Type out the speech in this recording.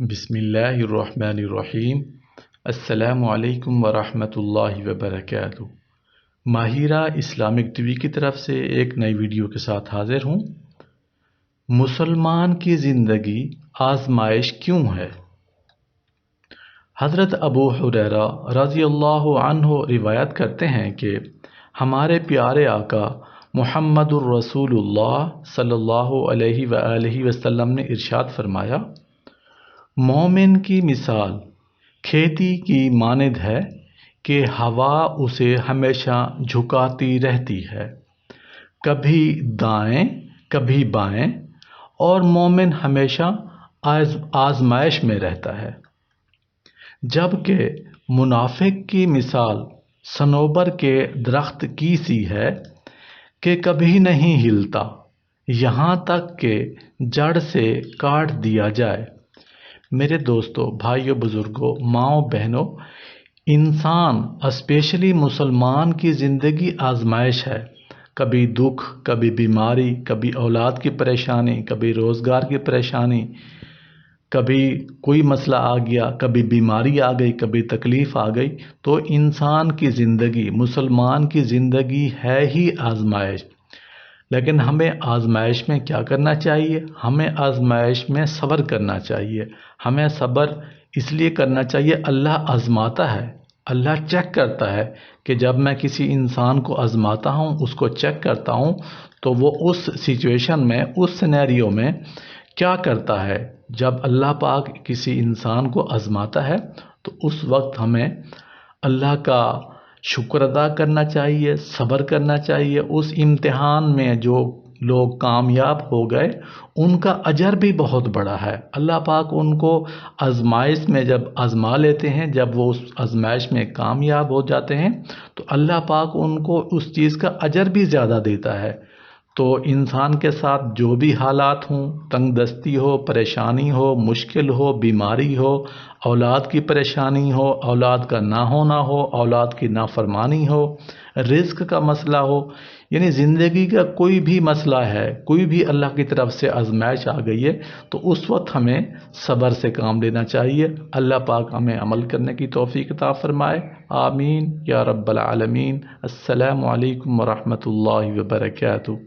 बिस्मिल्लाहिर्रहमानिर्रहीम। अस्सलामु अलैकुम वरहमतुल्लाहि वबरकातुहू। माहिरा इस्लामिक टीवी की तरफ से एक नई वीडियो के साथ हाजिर हूँ। मुसलमान की ज़िंदगी आजमाइश क्यों है? हज़रत अबू हुरैरा रज़ियल्लाहु अन्हु रिवायत करते हैं कि हमारे प्यारे आका मुहम्मदुर रसूलुल्लाह सल्लल्लाहु अलैहि वसल्लम ने इरशाद फरमाया, मोमिन की मिसाल खेती की मानद है कि हवा उसे हमेशा झुकाती रहती है, कभी दाएं कभी बाएं, और मोमिन हमेशा आजमाइश में रहता है। जबकि मुनाफिक की मिसाल सनोबर के दरख्त की सी है कि कभी नहीं हिलता यहाँ तक कि जड़ से काट दिया जाए। मेरे दोस्तों, भाइयों, बुजुर्गों, माँओं, बहनों, इंसान स्पेशली मुसलमान की ज़िंदगी आजमाइश है। कभी दुख, कभी बीमारी, कभी औलाद की परेशानी, कभी रोज़गार की परेशानी, कभी कोई मसला आ गया, कभी बीमारी आ गई, कभी तकलीफ़ आ गई। तो इंसान की ज़िंदगी, मुसलमान की ज़िंदगी है ही आजमाइश। लेकिन हमें आजमाइश में क्या करना चाहिए? हमें आजमाइश में सब्र करना चाहिए। हमें सब्र इसलिए करना चाहिए, अल्लाह आजमाता है, अल्लाह चेक करता है कि जब मैं किसी इंसान को आजमाता हूँ, उसको चेक करता हूँ, तो वो उस सिचुएशन में, उस सिनेरियो में क्या करता है। जब अल्लाह पाक किसी इंसान को आजमाता है तो उस वक्त हमें अल्लाह का शुक्र अदा करना चाहिए, सब्र करना चाहिए। उस इम्तिहान में जो लोग कामयाब हो गए उनका अजर भी बहुत बड़ा है। अल्लाह पाक उनको आजमाइश में जब आजमा लेते हैं, जब वो उस आजमाइश में कामयाब हो जाते हैं तो अल्लाह पाक उनको उस चीज़ का अजर भी ज़्यादा देता है। तो इंसान के साथ जो भी हालात हों, तंगदस्ती हो, परेशानी हो, मुश्किल हो, बीमारी हो, औलाद की परेशानी हो, औलाद का ना होना हो, औलाद की नाफरमानी हो, रिज़्क का मसला हो, यानी ज़िंदगी का कोई भी मसला है, कोई भी अल्लाह की तरफ से आजमाइश आ गई है, तो उस वक्त हमें सब्र से काम लेना चाहिए। अल्लाह पाक हमें अमल करने की तौफीक अता फरमाए। आमीन या रब्बल आलमीन। अस्सलामु अलैकुम वरहमतुल्लाहि वबरकातुहू।